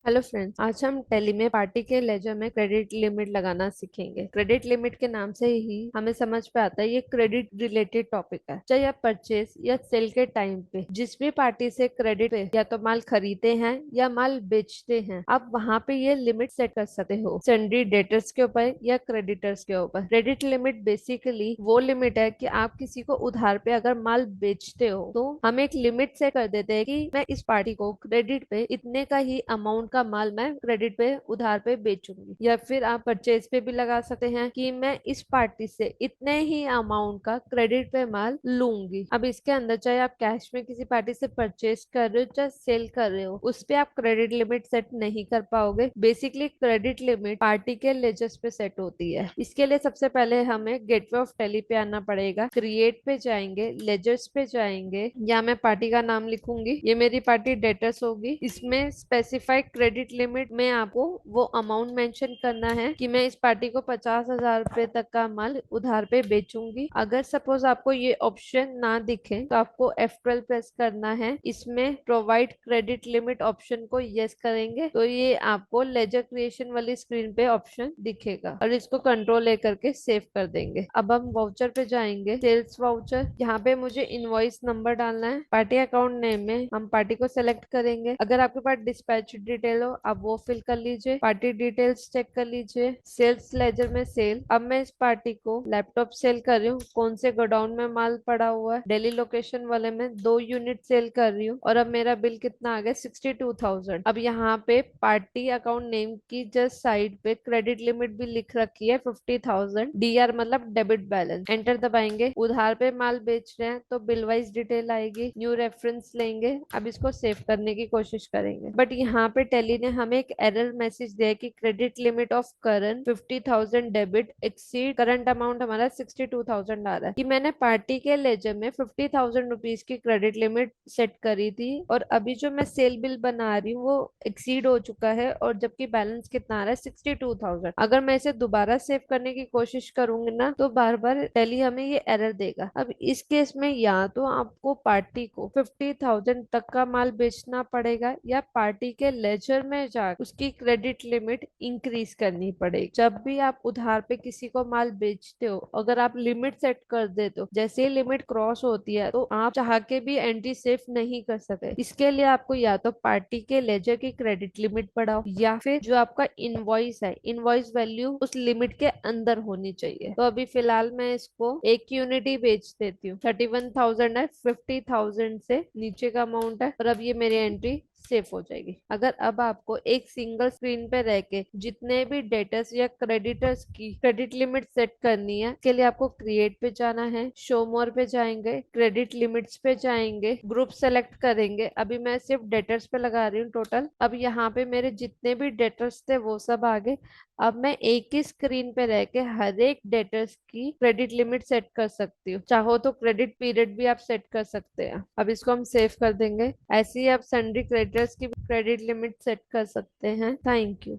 Hello friends, आज हम tally में पार्टी के लेजर में क्रेडिट लिमिट लगाना सीखेंगे। क्रेडिट लिमिट के नाम से ही हमें समझ पे आता है ये क्रेडिट रिलेटेड टॉपिक है। चाहे आप परचेज या सेल के टाइम पे जिस भी पार्टी से क्रेडिट पे या तो माल खरीदते हैं या माल बेचते हैं, आप वहां पे ये लिमिट सेट कर सकते हो, सन्ड्री डेटर्स के ऊपर या क्रेडिटर्स के ऊपर। क्रेडिट लिमिट बेसिकली वो लिमिट है कि आप किसी को उधार पे अगर माल बेचते हो तो हम एक लिमिट सेट कर देते हैं कि मैं इस पार्टी को क्रेडिट पे इतने का ही अमाउंट का माल मैं क्रेडिट पे उधार पे बेचूंगी। या फिर आप परचेज पे भी लगा सकते हैं कि मैं इस पार्टी से इतने ही अमाउंट का क्रेडिट पे माल लूंगी। अब इसके अंदर चाहे आप कैश में किसी पार्टी से परचेज कर रहे हो चाहे सेल कर रहे हो, उस पे आप क्रेडिट लिमिट सेट नहीं कर पाओगे। बेसिकली क्रेडिट लिमिट पार्टी के लेजर्स पे सेट होती है। इसके लिए सबसे पहले हमें गेटवे ऑफ टैली पे आना पड़ेगा। क्रिएट पे जाएंगे, लेजर्स पे जाएंगे, या मैं पार्टी का नाम लिखूंगी, ये मेरी पार्टी डेटर्स होगी। इसमें स्पेसिफाइड क्रेडिट लिमिट में आपको वो अमाउंट मेंशन करना है कि मैं इस पार्टी को 50,000 रुपए तक का माल उधार पे बेचूंगी। अगर सपोज आपको ये ऑप्शन ना दिखे तो आपको F12 प्रेस करना है। इसमें प्रोवाइड क्रेडिट लिमिट ऑप्शन को यस करेंगे तो ये आपको लेजर क्रिएशन वाली स्क्रीन पे ऑप्शन दिखेगा और इसको कंट्रोल ए करके सेव कर देंगे। अब हम वाउचर पे जाएंगे, सेल्स वाउचर। यहाँ पे मुझे इनवॉइस नंबर डालना है। पार्टी अकाउंट नेम में हम पार्टी को सेलेक्ट करेंगे। अगर आपके पास डिस्पैच डिटेल हो आप वो फिल कर लीजिए। पार्टी डिटेल्स चेक कर लीजिए। सेल्स लेजर में सेल। अब मैं इस पार्टी को लैपटॉप सेल कर रही हूँ। कौन से गोडाउन में माल पड़ा हुआ है, दिल्ली लोकेशन वाले में 2 यूनिट सेल कर रही हूँ और अब मेरा बिल कितना आ गया, 62,000। अब यहाँ पे पार्टी अकाउंट नेम की जस्ट साइड पे क्रेडिट लिमिट भी लिख रखी है 50,000। DR मतलब डेबिट बैलेंस। एंटर दबाएंगे। उधार पे माल बेच रहे हैं तो बिल वाइज डिटेल आएगी। न्यू रेफरेंस लेंगे। अब इसको सेव करने की कोशिश करेंगे, बट यहाँ पे टेली ने हमें एक एरर मैसेज दिया कि credit limit of current 50,000 debit exceed current amount हमारा 62,000 आ रहा है। कि मैंने पार्टी के लेजर में 50,000 रुपीज की क्रेडिट लिमिट सेट करी थी और अभी जो मैं सेल बिल बना रही हूँ वो एक्सीड हो चुका है और जबकि बैलेंस कितना आ रहा है, 62,000। अगर मैं इसे दोबारा सेव करने की कोशिश करूंगी ना तो बार बार टेली हमें ये एरर देगा। अब इस केस में या तो आपको पार्टी को 50,000 तक का माल बेचना पड़ेगा या पार्टी के लेजर में जाकर उसकी क्रेडिट लिमिट इंक्रीज करनी पड़ेगी। जब भी आप उधार पे किसी को माल बेचते हो, अगर आप लिमिट सेट कर देते हो, जैसे ही लिमिट क्रॉस होती है तो आप चाह के भी एंट्री सेफ नहीं कर सकते। इसके लिए आपको या तो पार्टी के लेजर की क्रेडिट लिमिट बढ़ाओ या फिर जो आपका इनवॉइस है, इनवॉइस वैल्यू उस लिमिट के अंदर होनी चाहिए। तो अभी फिलहाल मैं इसको 1 यूनिट ही बेच देती हूँ। 31,000 है, 50,000 से नीचे का अमाउंट है और अब ये मेरी एंट्री सेफ हो जाएगी। अगर अब आपको एक सिंगल स्क्रीन पे रह के जितने भी डेटर्स या क्रेडिटर्स की क्रेडिट लिमिट सेट करनी है, इसके लिए आपको क्रिएट पे जाना है, शो मोर पे जाएंगे, क्रेडिट लिमिट्स पे जाएंगे, ग्रुप सेलेक्ट करेंगे। अभी मैं सिर्फ डेटर्स पे लगा रही हूँ टोटल। अब यहाँ पे मेरे जितने भी डेटर्स थे वो सब आ गए। अब मैं एक ही स्क्रीन पे रह के हर एक डेटर्स की क्रेडिट लिमिट सेट कर सकती हूँ। चाहो तो क्रेडिट पीरियड भी आप सेट कर सकते हैं। अब इसको हम सेव कर देंगे। ऐसे ही आप सन्ड्री क्रेडिटर्स की क्रेडिट लिमिट सेट कर सकते हैं। Thank you.